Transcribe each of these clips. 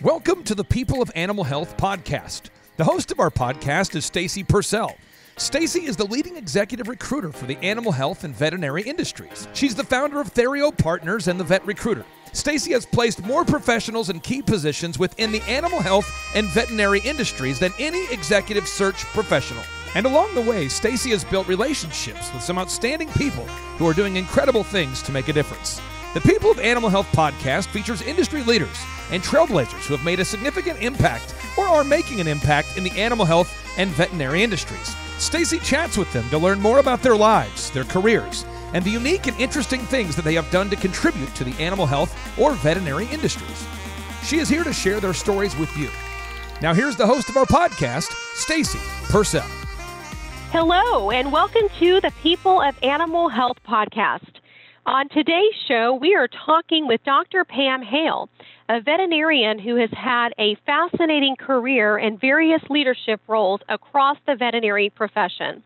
Welcome to the People of Animal Health podcast. The host of our podcast is Stacy Purcell. Stacy is the leading executive recruiter for the animal health and veterinary industries. She's the founder of Therio Partners and the Vet Recruiter. Stacy has placed more professionals in key positions within the animal health and veterinary industries than any executive search professional. And along the way, Stacy has built relationships with some outstanding people who are doing incredible things to make a difference. The People of Animal Health podcast features industry leaders and trailblazers who have made a significant impact or are making an impact in the animal health and veterinary industries. Stacy chats with them to learn more about their lives, their careers, and the unique and interesting things that they have done to contribute to the animal health or veterinary industries. She is here to share their stories with you. Now here's the host of our podcast, Stacy Purcell. Hello, and welcome to the People of Animal Health podcast. On today's show, we are talking with Dr. Pam Hale, a veterinarian who has had a fascinating career in various leadership roles across the veterinary profession.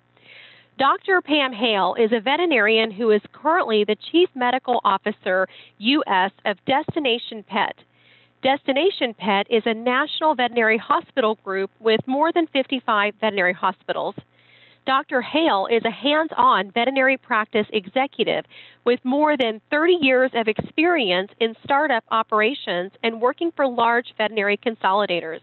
Dr. Pam Hale is a veterinarian who is currently the Chief Medical Officer, U.S. of Destination Pet. Destination Pet is a national veterinary hospital group with more than 55 veterinary hospitals. Dr. Hale is a hands-on veterinary practice executive with more than 30 years of experience in startup operations and working for large veterinary consolidators.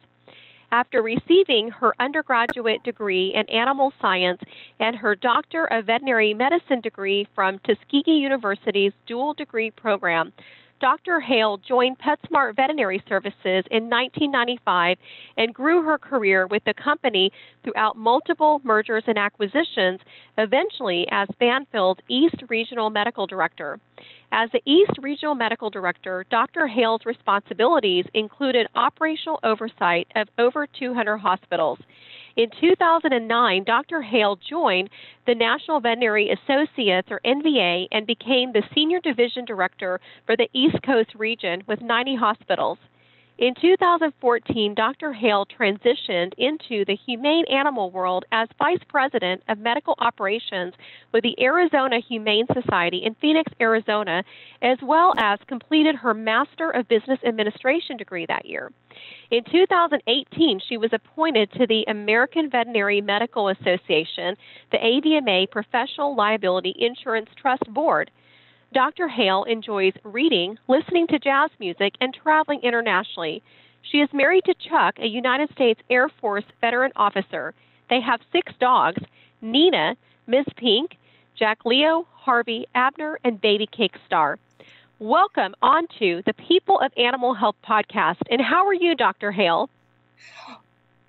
After receiving her undergraduate degree in animal science and her Doctor of Veterinary Medicine degree from Tuskegee University's dual degree program, Dr. Hale joined PetSmart Veterinary Services in 1995 and grew her career with the company throughout multiple mergers and acquisitions, eventually as Banfield's East Regional Medical Director. As the East Regional Medical Director, Dr. Hale's responsibilities included operational oversight of over 200 hospitals. In 2009, Dr. Hale joined the National Veterinary Associates, or NVA, and became the Senior Division Director for the East Coast region with 90 hospitals. In 2014, Dr. Hale transitioned into the humane animal world as Vice President of Medical Operations with the Arizona Humane Society in Phoenix, Arizona, as well as completed her Master of Business Administration degree that year. In 2018, she was appointed to the American Veterinary Medical Association, the AVMA Professional Liability Insurance Trust Board. Dr. Hale enjoys reading, listening to jazz music, and traveling internationally. She is married to Chuck, a United States Air Force veteran officer. They have 6 dogs: Nina, Miss Pink, Jack Leo, Harvey, Abner, and Baby Cake Star. Welcome onto the People of Animal Health podcast. And how are you, Dr. Hale?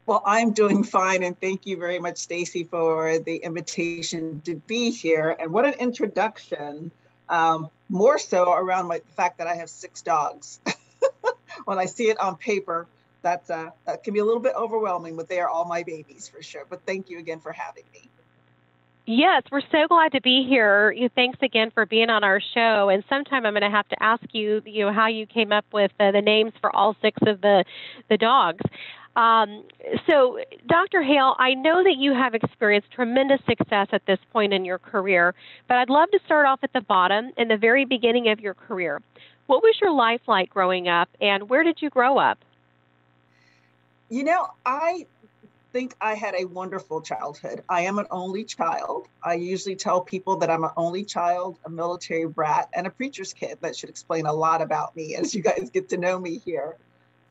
Well, I'm doing fine, and thank you very much, Stacy, for the invitation to be here. And what an introduction, more so around the fact that I have 6 dogs. When I see it on paper, that can be a little bit overwhelming, but they are all my babies for sure. But thank you again for having me. Yes, we're so glad to be here. Thanks again for being on our show. And sometime I'm going to have to ask you, how you came up with the names for all 6 of the dogs. So, Dr. Hale, I know that you have experienced tremendous success at this point in your career, but I'd love to start off at the bottom, in the very beginning of your career. What was your life like growing up, and where did you grow up? I think I had a wonderful childhood. I am an only child. I usually tell people that I'm an only child, a military brat, and a preacher's kid. That should explain a lot about me as you guys get to know me here.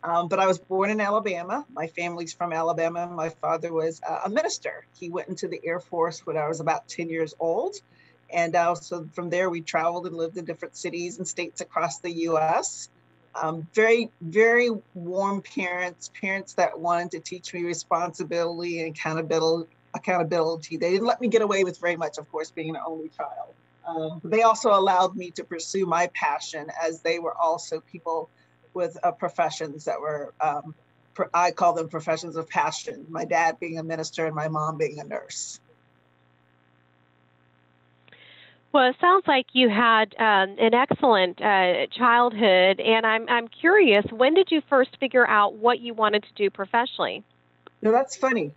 But I was born in Alabama. My family's from Alabama. My father was a minister. He went into the Air Force when I was about 10 years old. And so from there, we traveled and lived in different cities and states across the U.S. Very, very warm parents that wanted to teach me responsibility and accountability. They didn't let me get away with very much, of course, being an only child. But they also allowed me to pursue my passion, as they were also people with professions that were, I call them professions of passion. My dad being a minister and my mom being a nurse. Well, it sounds like you had an excellent childhood, and I'm curious, when did you first figure out what you wanted to do professionally? No, that's funny,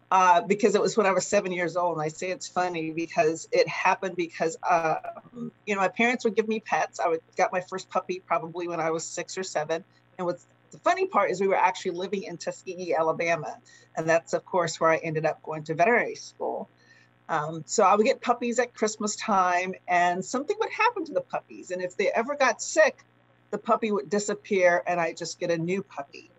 because it was when I was 7 years old. And I say it's funny because it happened because, my parents would give me pets. I got my first puppy probably when I was 6 or 7. And with The funny part is we were actually living in Tuskegee, Alabama. And that's, of course, where I ended up going to veterinary school. So I would get puppies at Christmas time, and something would happen to the puppies. And if they ever got sick, the puppy would disappear and I just get a new puppy.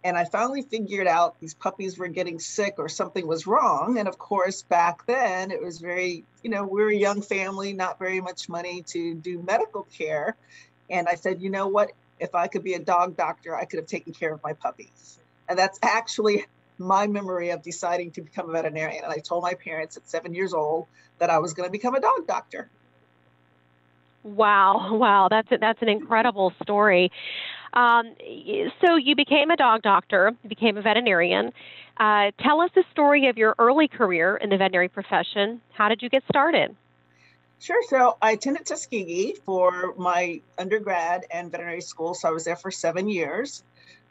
And I finally figured out these puppies were getting sick or something was wrong. And of course, back then it was very, we were a young family, not very much money to do medical care. And I said, you know what, if I could be a dog doctor, I could have taken care of my puppies. And that's actually my memory of deciding to become a veterinarian. And I told my parents at 7 years old that I was going to become a dog doctor. Wow, that's an incredible story. So you became a dog doctor, you became a veterinarian. Tell us the story of your early career in the veterinary profession. How did you get started? Sure. So I attended Tuskegee for my undergrad and veterinary school. So I was there for 7 years.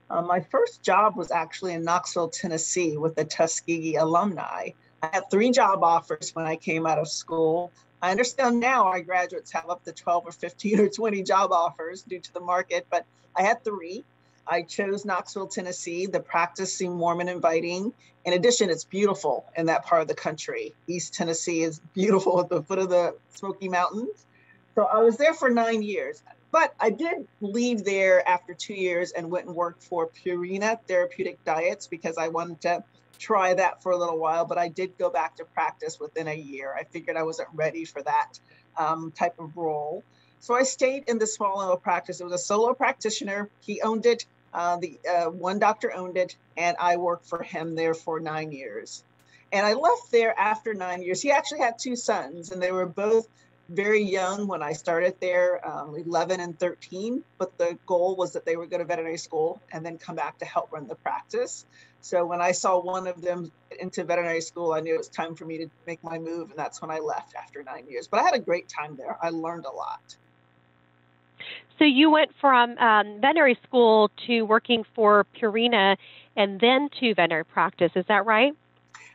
My first job was actually in Knoxville, Tennessee with the Tuskegee alumni. I had 3 job offers when I came out of school. I understand now our graduates have up to 12 or 15 or 20 job offers due to the market, but I had 3. I chose Knoxville, Tennessee. The practice seemed warm and inviting. In addition, it's beautiful in that part of the country. East Tennessee is beautiful at the foot of the Smoky Mountains. So I was there for 9 years. But I did leave there after 2 years and went and worked for Purina Therapeutic Diets because I wanted to try that for a little while, but I did go back to practice within a year. I figured I wasn't ready for that type of role. So I stayed in the small animal practice. It was a solo practitioner. He owned it. One doctor owned it, and I worked for him there for 9 years. And I left there after 9 years. He actually had 2 sons, and they were both very young when I started there, 11 and 13, but the goal was that they would go to veterinary school and then come back to help run the practice. So when I saw one of them into veterinary school, I knew it was time for me to make my move, and that's when I left after 9 years. But I had a great time there. I learned a lot. So you went from veterinary school to working for Purina and then to veterinary practice. Is that right?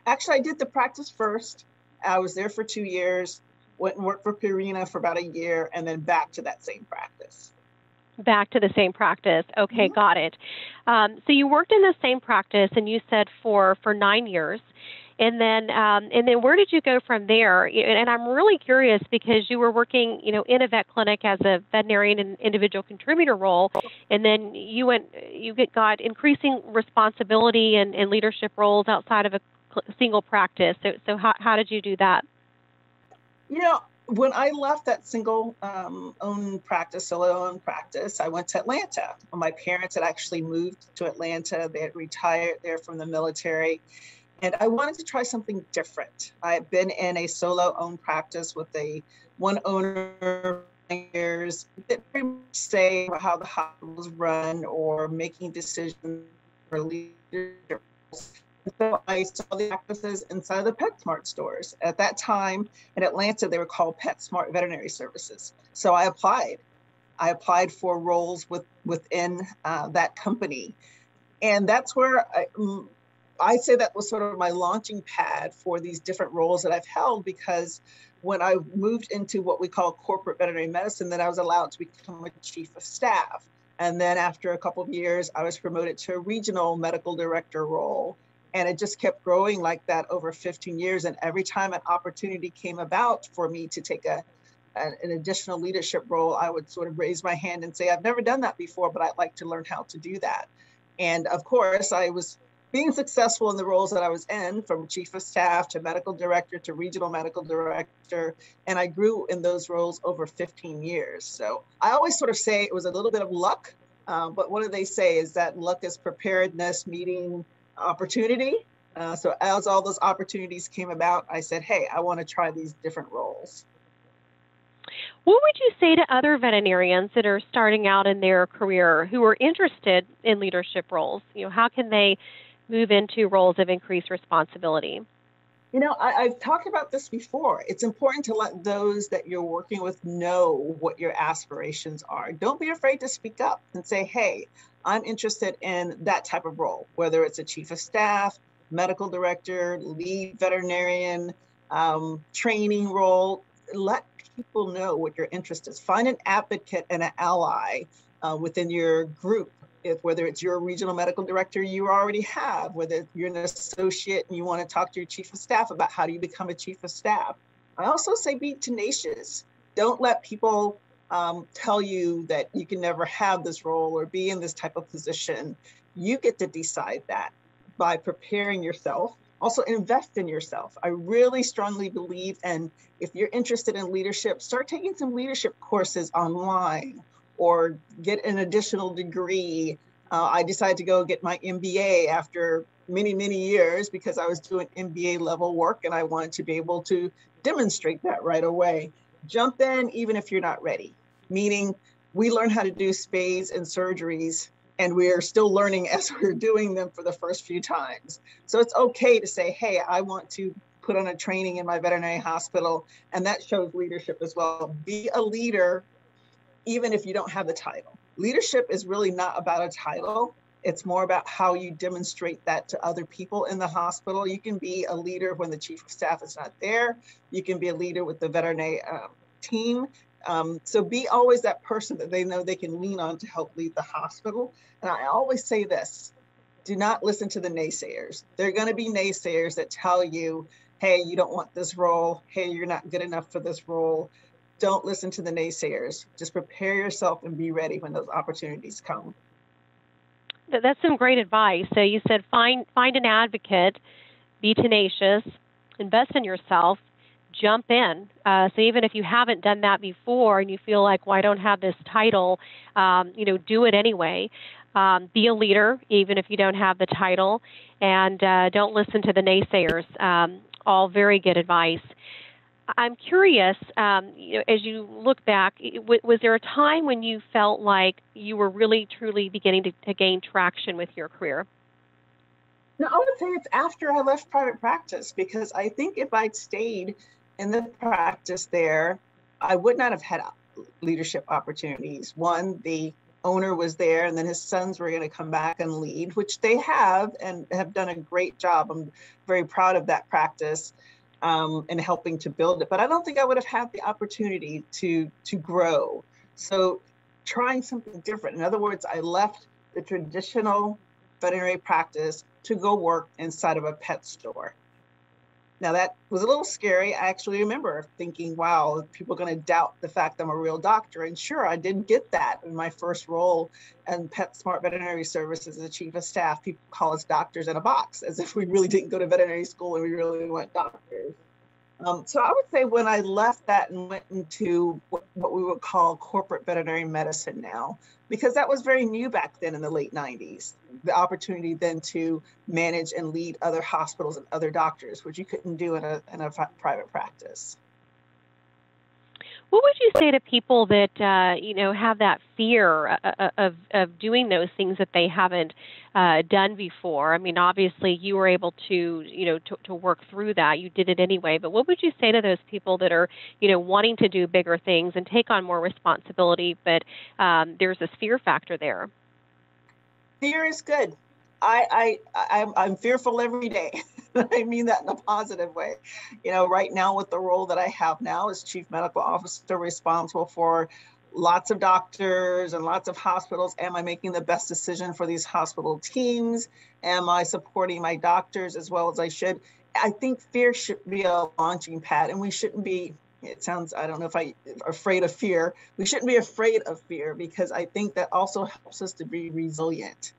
Actually, I did the practice first. I was there for 2 years. Went and worked for Purina for about a year, and then back to that same practice. Back to the same practice. Okay, got it. So you worked in the same practice, and you said for 9 years, and then where did you go from there? And I'm really curious because you were working, in a vet clinic as a veterinarian and individual contributor role, and then you got increasing responsibility and leadership roles outside of a single practice. So how did you do that? When I left that single solo owned practice, I went to Atlanta. My parents had actually moved to Atlanta. They had retired there from the military. And I wanted to try something different. I had been in a solo owned practice with one owner for years. Didn't pretty much say how the hospital was run or making decisions for leadership. So I saw the practices inside of the PetSmart stores. At that time in Atlanta, they were called PetSmart Veterinary Services. So I applied. For roles within that company. And that's where I say that was sort of my launching pad for these different roles that I've held, because when I moved into what we call corporate veterinary medicine, then I was allowed to become a chief of staff. And then after a couple of years, I was promoted to a regional medical director role. And it just kept growing like that over 15 years. And every time an opportunity came about for me to take an additional leadership role, I would sort of raise my hand and say, I've never done that before, but I'd like to learn how to do that. And of course, I was being successful in the roles that I was in, from chief of staff to medical director to regional medical director. And I grew in those roles over 15 years. So I always sort of say it was a little bit of luck. But what do they say is that luck is preparedness meeting opportunity. So as all those opportunities came about, I said, hey, I want to try these different roles. What would you say to other veterinarians that are starting out in their career who are interested in leadership roles? How can they move into roles of increased responsibility? I've talked about this before. It's important to let those that you're working with know what your aspirations are. Don't be afraid to speak up and say, hey, I'm interested in that type of role, whether it's a chief of staff, medical director, lead veterinarian, training role. Let people know what your interest is. Find an advocate and an ally within your group whether it's your regional medical director you already have, whether you're an associate and you want to talk to your chief of staff about how do you become a chief of staff. I also say be tenacious. Don't let people tell you that you can never have this role or be in this type of position. You get to decide that by preparing yourself. Also invest in yourself. I really strongly believe, and if you're interested in leadership, start taking some leadership courses online or get an additional degree. I decided to go get my MBA after many, many years because I was doing MBA level work and I wanted to be able to demonstrate that right away. Jump in even if you're not ready, meaning we learn how to do spades and surgeries and we are still learning as we're doing them for the first few times. So it's okay to say, hey, I want to put on a training in my veterinary hospital, and that shows leadership as well. Be a leader even if you don't have the title. Leadership is really not about a title. It's more about how you demonstrate that to other people in the hospital. You can be a leader when the chief of staff is not there. You can be a leader with the veterinary team. So be always that person that they know they can lean on to help lead the hospital. And I always say this, do not listen to the naysayers. There are going to be naysayers that tell you, hey, you don't want this role. Hey, you're not good enough for this role. Don't listen to the naysayers. Just prepare yourself and be ready when those opportunities come. That's some great advice. So you said find an advocate, be tenacious, invest in yourself, jump in. So even if you haven't done that before and you feel like, well, I don't have this title, do it anyway. Be a leader, even if you don't have the title, and don't listen to the naysayers. All very good advice. I'm curious, as you look back, was there a time when you felt like you were really, truly beginning to gain traction with your career? No, I would say it's after I left private practice, because I think if I'd stayed in the practice there, I would not have had leadership opportunities. One, the owner was there, and then his sons were going to come back and lead, which they have and have done a great job. I'm very proud of that practice. And helping to build it. But I don't think I would have had the opportunity to grow. So trying something different. In other words, I left the traditional veterinary practice to go work inside of a pet store. Now that was a little scary. I actually remember thinking, wow, are people going to doubt the fact I'm a real doctor? And sure, I did get that in my first role in PetSmart Veterinary Services as the chief of staff. People call us doctors in a box, as if we really didn't go to veterinary school and we really weren't doctors. So I would say when I left that and went into what we would call corporate veterinary medicine now, because that was very new back then in the late 90s, the opportunity then to manage and lead other hospitals and other doctors, which you couldn't do in a private practice. What would you say to people that have that fear of doing those things that they haven't done before? I mean, obviously you were able to work through that. You did it anyway. But what would you say to those people that are wanting to do bigger things and take on more responsibility, but there's this fear factor there? Fear is good. I'm fearful every day. I mean that in a positive way. Right now with the role that I have now as chief medical officer responsible for lots of doctors and lots of hospitals, am I making the best decision for these hospital teams? Am I supporting my doctors as well as I should? I think fear should be a launching pad, and we shouldn't be, it sounds, I don't know if I'm afraid of fear. We shouldn't be afraid of fear, because I think that also helps us to be resilient.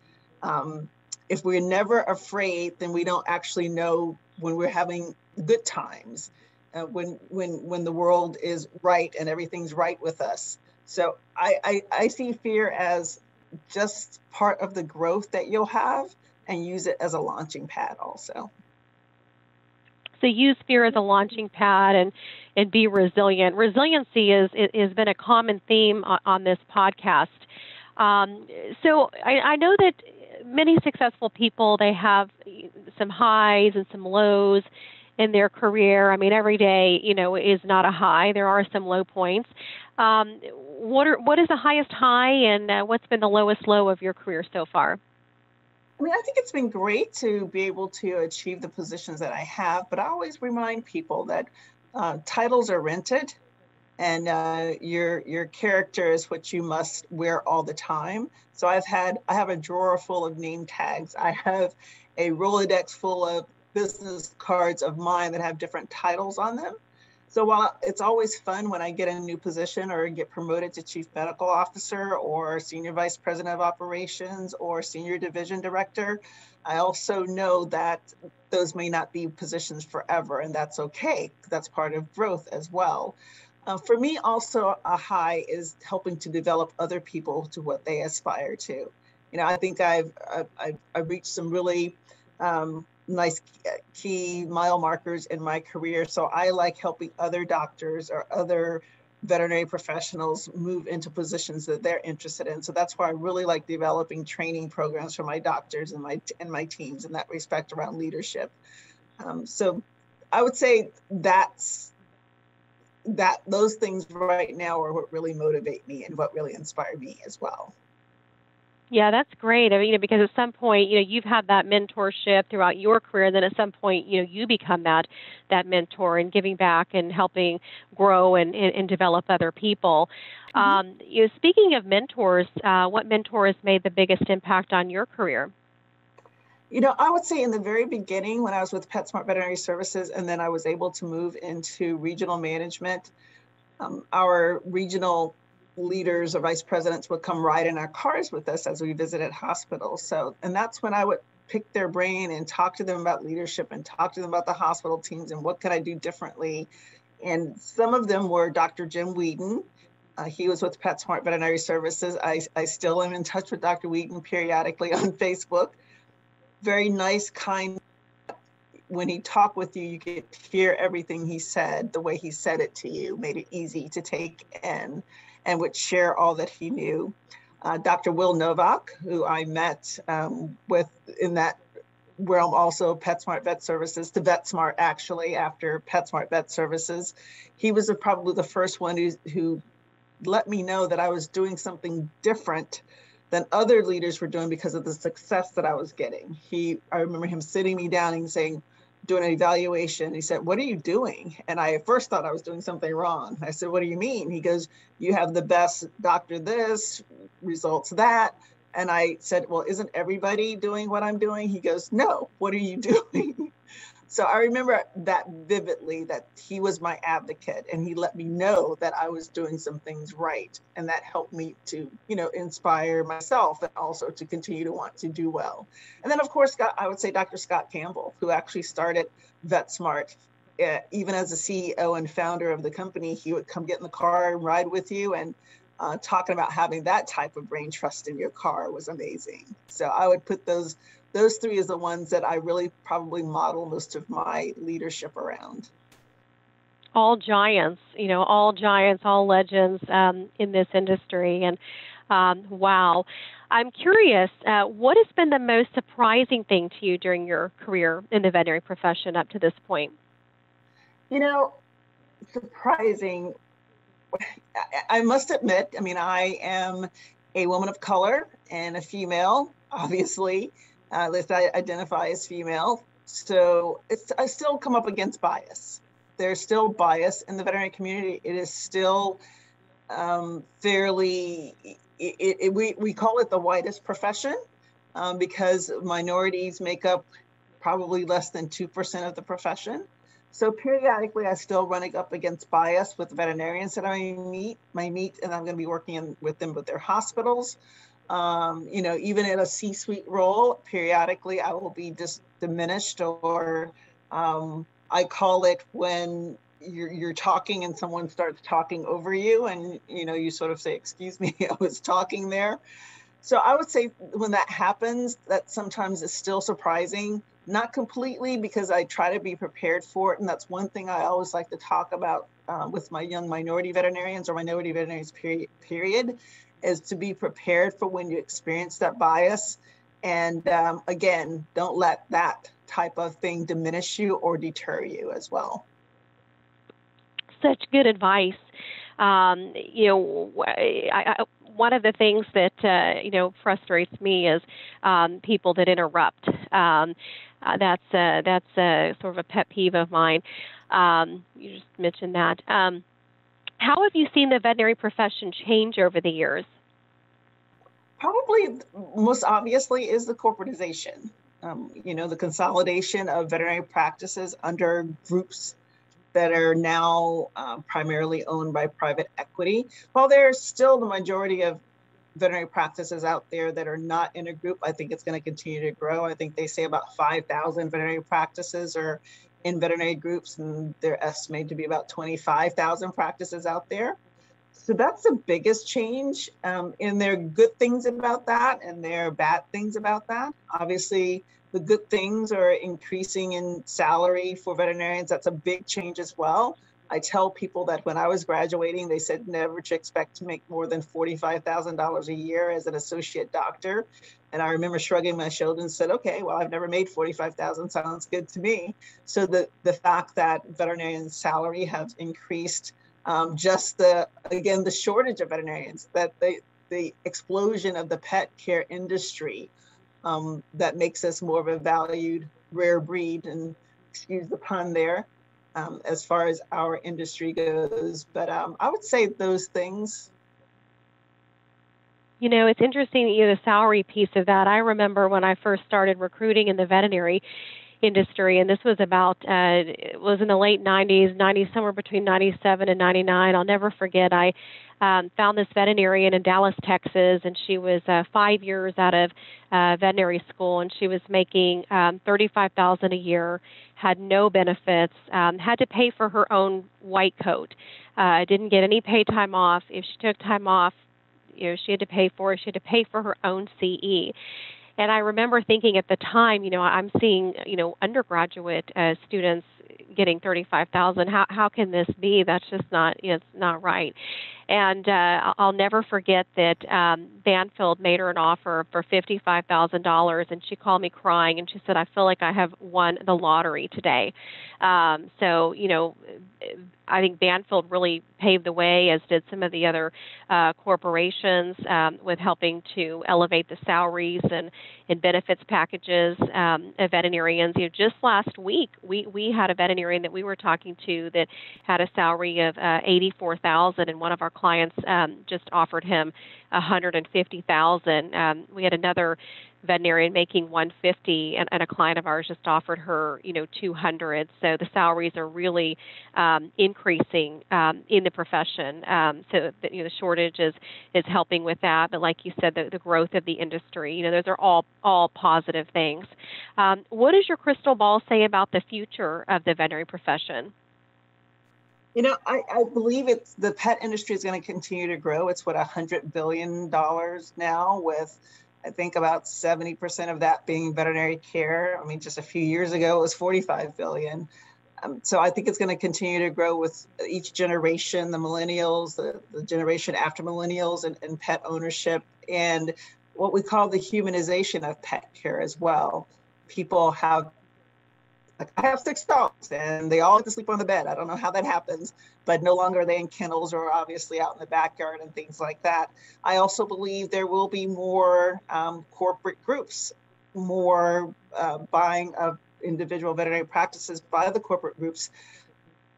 If we're never afraid, then we don't actually know when we're having good times, when the world is right and everything's right with us. So I see fear as just part of the growth that you'll have, and use it as a launching pad also. So use fear as a launching pad and be resilient. Resiliency has been a common theme on this podcast. So I know that many successful people, they have some highs and some lows in their career. I mean, every day, is not a high. There are some low points. What is the highest high, and what's been the lowest low of your career so far? I mean, I think it's been great to be able to achieve the positions that I have, but I always remind people that titles are rented, and your character is what you must wear all the time. So I have a drawer full of name tags. I have a Rolodex full of business cards of mine that have different titles on them. So while it's always fun when I get a new position or get promoted to chief medical officer or senior vice president of operations or senior division director, I also know that those may not be positions forever, and that's okay. That's part of growth as well. For me, also a high is helping to develop other people to what they aspire to. You know, I think I've reached some really nice key mile markers in my career. So I like helping other doctors or other veterinary professionals move into positions that they're interested in. So that's why I really like developing training programs for my doctors and my teams in that respect around leadership. So I would say those things right now are what really motivate me and what really inspire me as well. Yeah, that's great. I mean, because at some point, you've had that mentorship throughout your career, and then at some point, you become that mentor and giving back and helping grow and develop other people. Speaking of mentors, what mentor has made the biggest impact on your career? I would say in the very beginning when I was with PetSmart Veterinary Services, and then I was able to move into regional management, our regional leaders or vice presidents would come ride in our cars with us as we visited hospitals. So, and that's when I would pick their brain and talk to them about leadership and talk to them about the hospital teams and what could I do differently. And some of them were Dr. Jim Whedon. He was with PetSmart Veterinary Services. I still am in touch with Dr. Whedon periodically on Facebook. Very nice, kind. When he talked with you, you could hear everything he said, the way he said it to you, made it easy to take in, and would share all that he knew. Dr. Will Novak, who I met with in that realm, also PetSmart Vet Services to VetSmart, actually, after PetSmart Vet Services. He was probably the first one who let me know that I was doing something different than other leaders were doing because of the success that I was getting. I remember him sitting me down and saying, doing an evaluation. He said, "What are you doing?" And I at first thought I was doing something wrong. I said, "What do you mean?" He goes, "You have the best doctor this, results that." And I said, "Well, isn't everybody doing what I'm doing?" He goes, "No, what are you doing?" So I remember that vividly, that he was my advocate and he let me know that I was doing some things right. And that helped me to, inspire myself and also to continue to want to do well. And then, of course, I would say Dr. Scott Campbell, who actually started VetSmart. Even as a CEO and founder of the company, he would come get in the car and ride with you. And talking about having that type of brain trust in your car was amazing. So I would put those three as the ones that I really probably model most of my leadership around. All giants, all legends in this industry. And wow. I'm curious, what has been the most surprising thing to you during your career in the veterinary profession up to this point? Surprising. I must admit, I am a woman of color and a female, obviously. At least I identify as female. So I still come up against bias. There's still bias in the veterinary community. It is still fairly, we call it the whitest profession because minorities make up probably less than 2% of the profession. So periodically, I still running up against bias with veterinarians that I meet, and I'm going to be working with them with their hospitals. Even in a C-suite role, periodically I will be just diminished, or I call it when you're talking and someone starts talking over you, and you sort of say, "Excuse me, I was talking there." So I would say when that happens, that sometimes is still surprising. Not completely, because I try to be prepared for it, and that's one thing I always like to talk about with my young minority veterinarians or minority veterinarians period, is to be prepared for when you experience that bias. And again, don't let that type of thing diminish you or deter you as well. Such good advice. One of the things that frustrates me is people that interrupt. That's sort of a pet peeve of mine. You just mentioned that. How have you seen the veterinary profession change over the years? Probably most obviously is the corporatization. The consolidation of veterinary practices under groups that are now primarily owned by private equity. While there's still the majority of veterinary practices out there that are not in a group, I think it's going to continue to grow. I think they say about 5,000 veterinary practices are in veterinary groups, and they're estimated to be about 25,000 practices out there. So that's the biggest change. And there are good things about that, and there are bad things about that. Obviously, the good things are increasing in salary for veterinarians. That's a big change as well. I tell people that when I was graduating, they said never to expect to make more than $45,000 a year as an associate doctor. And I remember shrugging my shoulders and said, okay, well, I've never made $45,000, sounds good to me. So the fact that veterinarian salary has increased, just the shortage of veterinarians, that the explosion of the pet care industry, that makes us more of a valued rare breed, and excuse the pun there, as far as our industry goes. But I would say those things. It's interesting that the salary piece of that. I remember when I first started recruiting in the veterinary industry, and this was it was in the late 90s, somewhere between 97 and 99. I'll never forget, I found this veterinarian in Dallas, Texas, and she was 5 years out of veterinary school, and she was making $35,000 a year, had no benefits, had to pay for her own white coat, didn't get any paid time off. If she took time off, she had to pay for it. She had to pay for her own CE. And I remember thinking at the time, I'm seeing, undergraduate students getting $35,000. How can this be? That's just not, it's not right. And I'll never forget that Banfield made her an offer for $55,000, and she called me crying, and she said, I feel like I have won the lottery today. So, I think Banfield really paved the way, as did some of the other corporations, with helping to elevate the salaries and benefits packages of veterinarians. Just last week, we had a veterinarian that we were talking to that had a salary of $84,000, and one of our clients just offered him $150,000. We had another veterinarian making $150, and a client of ours just offered her, $200. So the salaries are really increasing in the profession. So the shortage is helping with that. But like you said, the growth of the industry, those are all positive things. What does your crystal ball say about the future of the veterinary profession? I believe the pet industry is going to continue to grow. It's $100 billion now, with I think about 70% of that being veterinary care. I mean, just a few years ago, it was 45 billion. So I think it's going to continue to grow with each generation, the millennials, the generation after millennials, and pet ownership, and what we call the humanization of pet care as well. People have, I have 6 dogs, and they all get to sleep on the bed. I don't know how that happens, but no longer are they in kennels or obviously out in the backyard and things like that. I also believe there will be more corporate groups, more buying of individual veterinary practices by the corporate groups,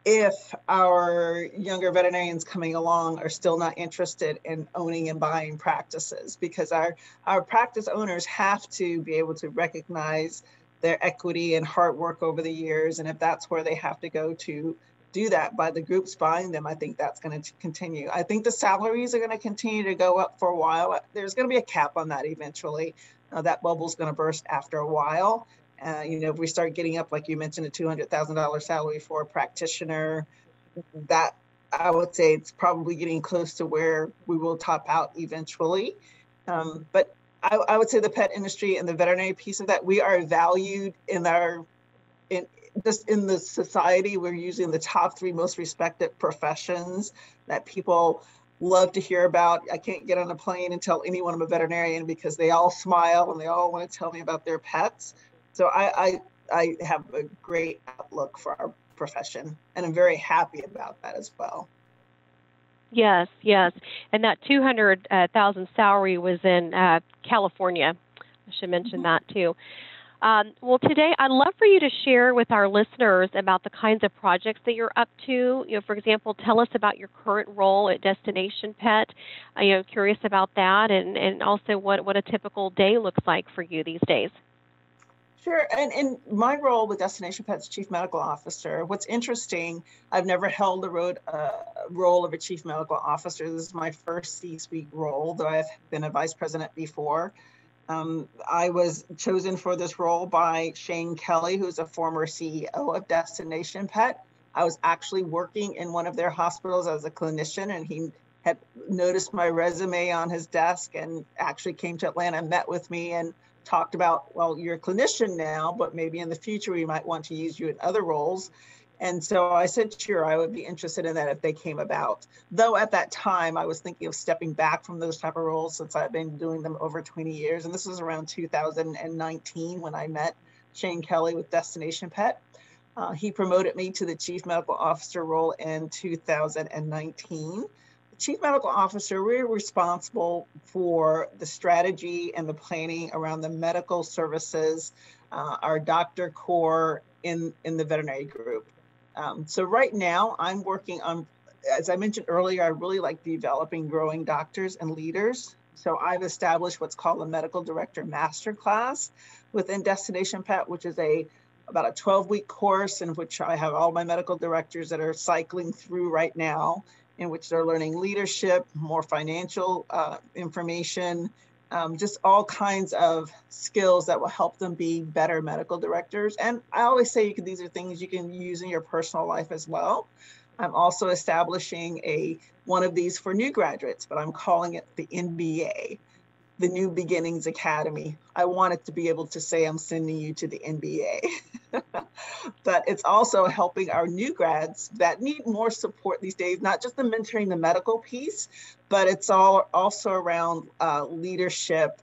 if our younger veterinarians coming along are still not interested in owning and buying practices, because our practice owners have to be able to recognize their equity and hard work over the years. And if that's where they have to go to do that by the groups buying them, I think that's going to continue. I think the salaries are going to continue to go up for a while. There's going to be a cap on that eventually. That bubble's going to burst after a while. If we start getting up, like you mentioned, a $200,000 salary for a practitioner, that I would say it's probably getting close to where we will top out eventually. But I would say the pet industry and the veterinary piece of that, we are valued in the society. We're usually the top 3 most respected professions that people love to hear about. I can't get on a plane and tell anyone I'm a veterinarian, because they all smile and they all want to tell me about their pets. So I have a great outlook for our profession, and I'm very happy about that as well. Yes. And that $200,000 salary was in California. I should mention that too. Well, today I'd love for you to share with our listeners about the kinds of projects that you're up to. For example, tell us about your current role at Destination Pet. Curious about that, and also what a typical day looks like for you these days. Sure. And in my role with Destination Pet's Chief Medical Officer, what's interesting, I've never held the role of a Chief Medical Officer. This is my first C-suite role, though I've been a vice president before. I was chosen for this role by Shane Kelly, who's a former CEO of Destination Pet. I was actually working in one of their hospitals as a clinician, and he had noticed my resume on his desk and actually came to Atlanta and met with me and talked about, well, you're a clinician now, but maybe in the future we might want to use you in other roles. And so I said, sure, I would be interested in that if they came about. Though at that time, I was thinking of stepping back from those type of roles since I've been doing them over 20 years. And this was around 2019 when I met Shane Kelly with Destination Pet. He promoted me to the Chief Medical Officer role in 2019. Chief Medical Officer, we're responsible for the strategy and the planning around the medical services, our doctor core in the veterinary group. So right now I'm working on, as I mentioned earlier, I really like developing growing doctors and leaders. So I've established what's called a Medical Director Masterclass within Destination Pet, which is about a 12-week course in which I have all my medical directors that are cycling through right now, in which they're learning leadership, more financial information, just all kinds of skills that will help them be better medical directors. And I always say these are things you can use in your personal life as well. I'm also establishing one of these for new graduates, but I'm calling it the NBA, the New Beginnings Academy. I want it to be able to say I'm sending you to the NBA. But it's also helping our new grads that need more support these days, not just the mentoring the medical piece, but it's also around leadership,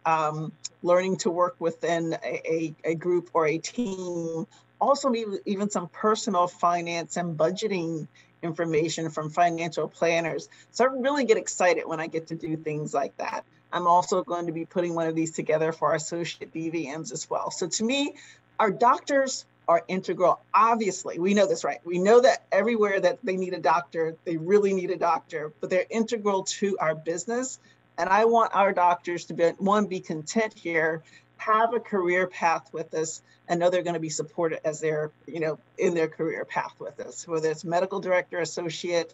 learning to work within a group or a team, also even some personal finance and budgeting information from financial planners. So I really get excited when I get to do things like that. I'm also going to be putting one of these together for our associate DVMs as well. So to me, our doctors are integral. Obviously, we know this, right? We know that everywhere that they need a doctor, they really need a doctor, but they're integral to our business. And I want our doctors to be content here, have a career path with us, and know they're going to be supported as they're, in their career path with us, whether it's medical director, associate,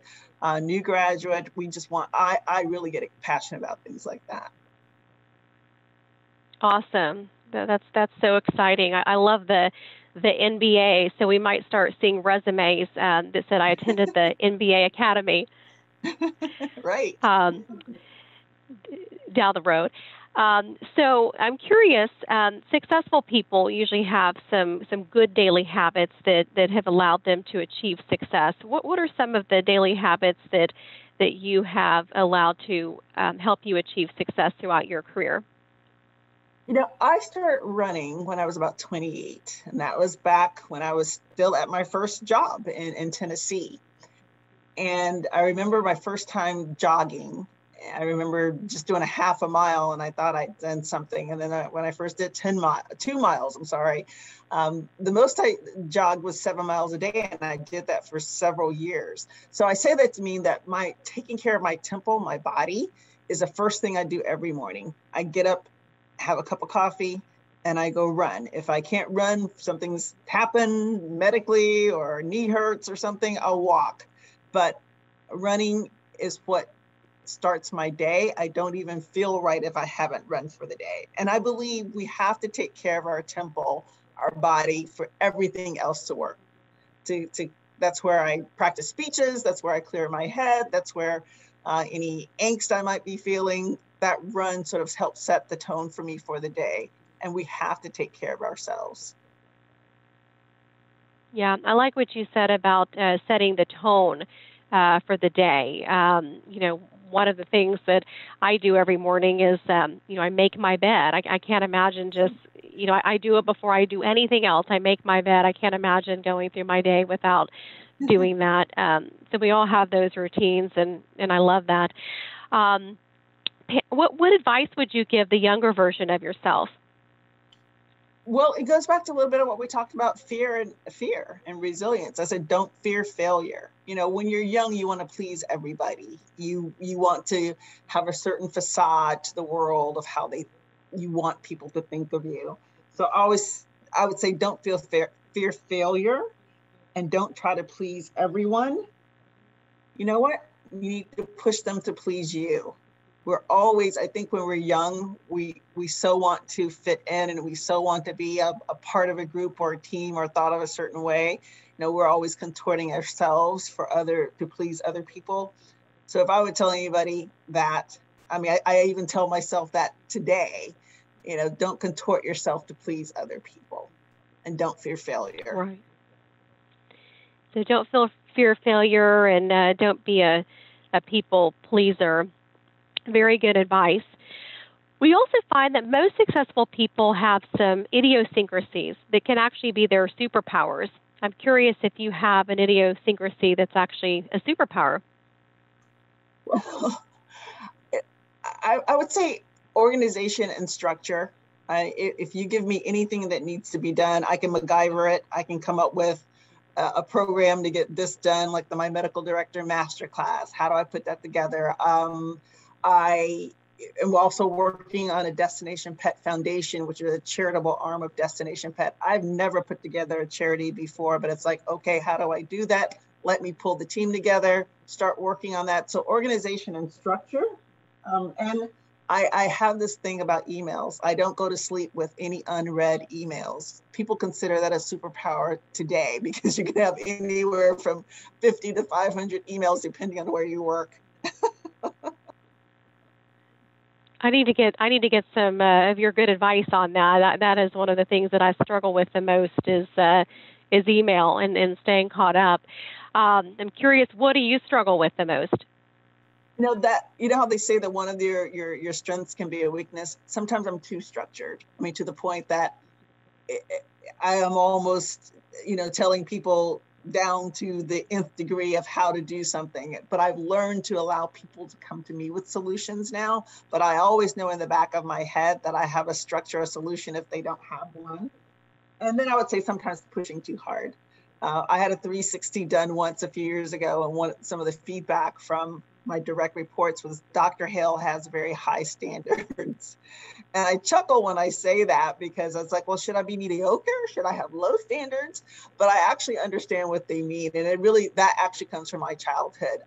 new graduate. I really get passionate about things like that. Awesome. That's so exciting. I love the NBA. So we might start seeing resumes that said I attended the NBA Academy. Right. Down the road. So I'm curious, successful people usually have some good daily habits that have allowed them to achieve success. What are some of the daily habits that you have allowed to help you achieve success throughout your career? I started running when I was about 28, and that was back when I was still at my first job in Tennessee. And I remember my first time jogging. I remember just doing a half a mile, and I thought I'd done something. And then when I first did 2 miles, the most I jogged was 7 miles a day, and I did that for several years. So I say that to mean that taking care of my temple, my body, is the first thing I do every morning. I get up, have a cup of coffee, and I go run. If I can't run, something's happened medically or knee hurts or something, I'll walk. But running is what starts my day. I don't even feel right if I haven't run for the day. And I believe we have to take care of our temple, our body, for everything else to work. That's where I practice speeches. That's where I clear my head. That's where any angst I might be feeling, that run sort of helps set the tone for me for the day. And we have to take care of ourselves. Yeah, I like what you said about setting the tone for the day. One of the things that I do every morning is, I make my bed. I can't imagine just, I do it before I do anything else. I make my bed. I can't imagine going through my day without doing that. So we all have those routines, and I love that. What advice would you give the younger version of yourself? Well, it goes back to a little bit of what we talked about, fear and resilience. I said, don't fear failure. You know, when you're young, you want to please everybody. You want to have a certain facade to the world of how you want people to think of you. So I would say, don't fear failure, and don't try to please everyone. You know what? You need to push them to please you. We're always, I think when we're young, we so want to fit in, and we so want to be a part of a group or a team or thought of a certain way. You know, we're always contorting ourselves to please other people. So if I would tell anybody that, I mean, I even tell myself that today, you know, don't contort yourself to please other people, and don't fear failure. Right. So don't fear failure, and don't be a people pleaser. Very good advice. We also find that most successful people have some idiosyncrasies that can actually be their superpowers. I'm curious if you have an idiosyncrasy that's actually a superpower. Well, I would say organization and structure. If you give me anything that needs to be done, I can MacGyver it. I can come up with a program to get this done, like my medical director masterclass. How do I put that together? I am also working on a Destination Pet Foundation, which is a charitable arm of Destination Pet. I've never put together a charity before, but it's like, okay, how do I do that? Let me pull the team together, start working on that. So organization and structure. And I have this thing about emails. I don't go to sleep with any unread emails. People consider that a superpower today, because you can have anywhere from 50 to 500 emails, depending on where you work. I need to get some of your good advice on that. That is one of the things that I struggle with the most is email and staying caught up. I'm curious, what do you struggle with the most? You know how they say that one of your strengths can be a weakness. Sometimes I'm too structured. I mean, to the point that I am almost, telling people down to the nth degree of how to do something. But I've learned to allow people to come to me with solutions now. But I always know in the back of my head that I have a structure, a solution if they don't have one. And then I would say sometimes pushing too hard. I had a 360 done once a few years ago, and some of the feedback from my direct reports was Dr. Hale has very high standards. And I chuckle when I say that, because I was like, well, should I be mediocre? Should I have low standards? But I actually understand what they mean. And that actually comes from my childhood.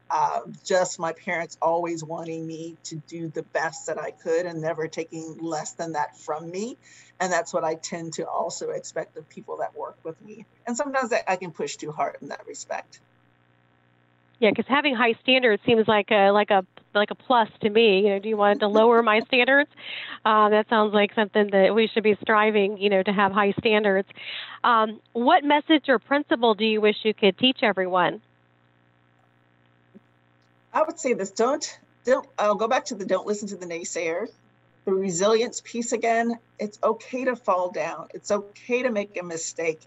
Just my parents always wanting me to do the best that I could and never taking less than that from me. And that's what I tend to also expect of people that work with me. And sometimes I can push too hard in that respect. Yeah, because having high standards seems like a plus to me. Do you want to lower my standards? That sounds like something that we should be striving, to have high standards. What message or principle do you wish you could teach everyone? I would say this: don't. I'll go back to don't listen to the naysayers. The resilience piece again. It's okay to fall down. It's okay to make a mistake.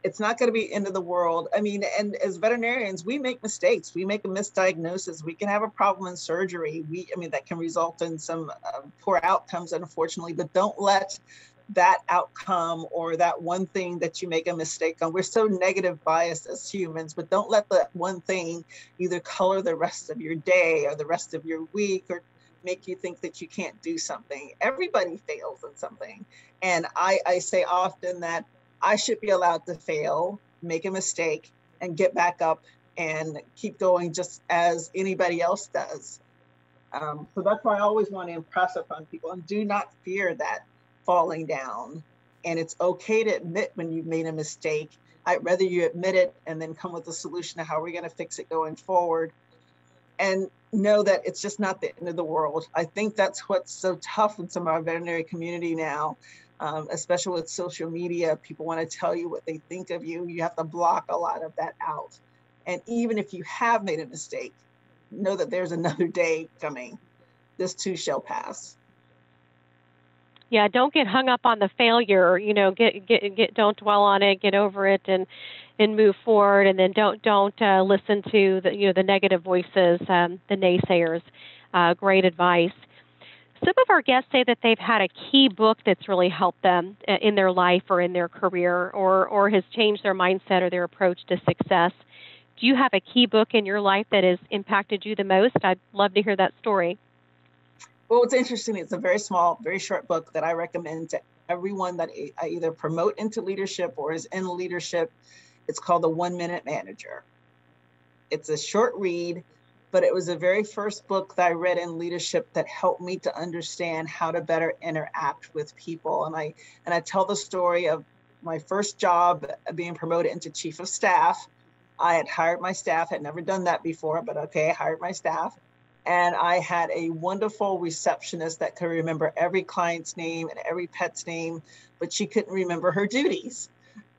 It's not going to be end of the world. I mean, and as veterinarians, we make mistakes. We make a misdiagnosis. We can have a problem in surgery. That can result in some poor outcomes, unfortunately, but don't let that outcome or that one thing that you make a mistake on. We're so negative biased as humans, but don't let that one thing either color the rest of your day or the rest of your week, or make you think that you can't do something. Everybody fails in something. And I say often that I should be allowed to fail, make a mistake, and get back up and keep going just as anybody else does. So that's why I always want to impress upon people, and do not fear that falling down. And it's okay to admit when you've made a mistake. I'd rather you admit it and then come with a solution to how we're going to fix it going forward. And know that it's just not the end of the world. I think that's what's so tough in some of our veterinary community now. Especially with social media, people want to tell you what they think of you. You have to block a lot of that out. And even if you have made a mistake, know that there's another day coming. This too shall pass. Yeah, don't get hung up on the failure. Don't dwell on it. Get over it and move forward. And then don't listen to the negative voices, the naysayers. Great advice. some of our guests say that they've had a key book that's really helped them in their life or in their career, or has changed their mindset or their approach to success. Do you have a key book in your life that has impacted you the most? I'd love to hear that story. Well, what's interesting, it's a very small, very short book that I recommend to everyone that I either promote into leadership or is in leadership. It's called The 1 Minute Manager. It's a short read, but it was the very first book that I read in leadership that helped me to understand how to better interact with people. And I tell the story of my first job being promoted into chief of staff. I had hired my staff, had never done that before, but okay, I hired my staff. And I had a wonderful receptionist that could remember every client's name and every pet's name, but she couldn't remember her duties.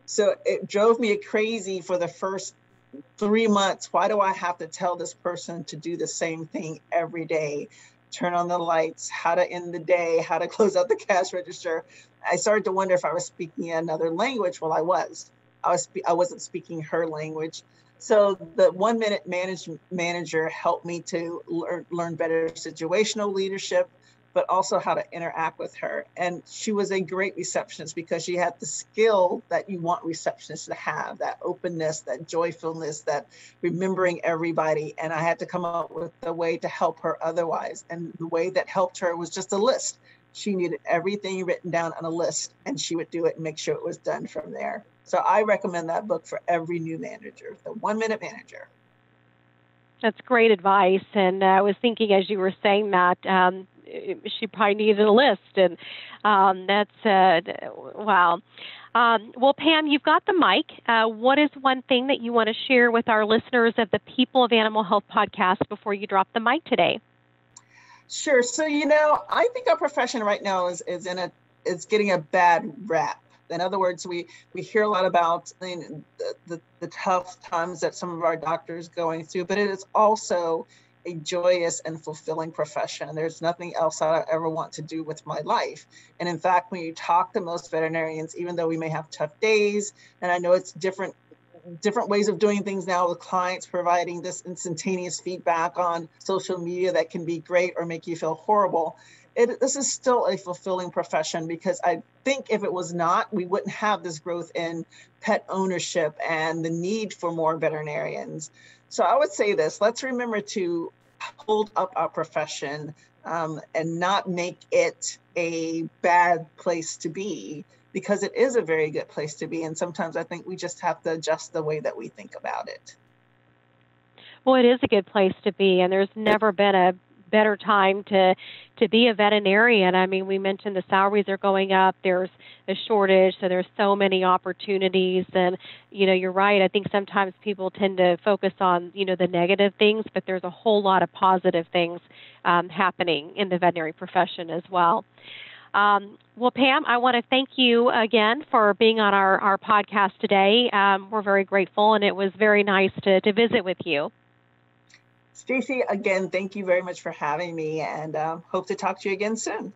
So it drove me crazy for the first 3 months. Why do I have to tell this person to do the same thing every day? Turn on the lights, how to end the day, how to close out the cash register. I started to wonder if I was speaking another language. Well, I was. I wasn't speaking her language. So the 1 Minute Manager helped me to learn better situational leadership, but also how to interact with her. And she was a great receptionist because she had the skill that you want receptionists to have, that openness, that joyfulness, that remembering everybody. And I had to come up with a way to help her otherwise. And the way that helped her was just a list. She needed everything written down on a list, and she would do it and make sure it was done from there. So I recommend that book for every new manager, The 1 Minute Manager. That's great advice. And I was thinking as you were saying that, she probably needed a list. And that's, wow. Well, Pam, you've got the mic. What is one thing that you want to share with our listeners of the People of Animal Health podcast before you drop the mic today? Sure. So, I think our profession right now is getting a bad rap. In other words, we hear a lot about the tough times that some of our doctors going through, but it is also a joyous and fulfilling profession. There's nothing else I ever want to do with my life. And in fact, when you talk to most veterinarians, even though we may have tough days, and I know it's different ways of doing things now with clients providing this instantaneous feedback on social media that can be great or make you feel horrible. This is still a fulfilling profession, because I think if it was not, we wouldn't have this growth in pet ownership and the need for more veterinarians. So I would say this: let's remember to hold up our profession and not make it a bad place to be, because it is a very good place to be. And sometimes I think we just have to adjust the way that we think about it. Well, it is a good place to be, and there's never been a better time to be a veterinarian. I mean, we mentioned the salaries are going up. There's a shortage, so there's so many opportunities. And, you're right. I think sometimes people tend to focus on, the negative things, but there's a whole lot of positive things happening in the veterinary profession as well. Well, Pam, I want to thank you again for being on our podcast today. We're very grateful, and it was very nice to visit with you. Stacy, again, thank you very much for having me, and hope to talk to you again soon.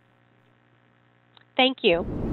Thank you.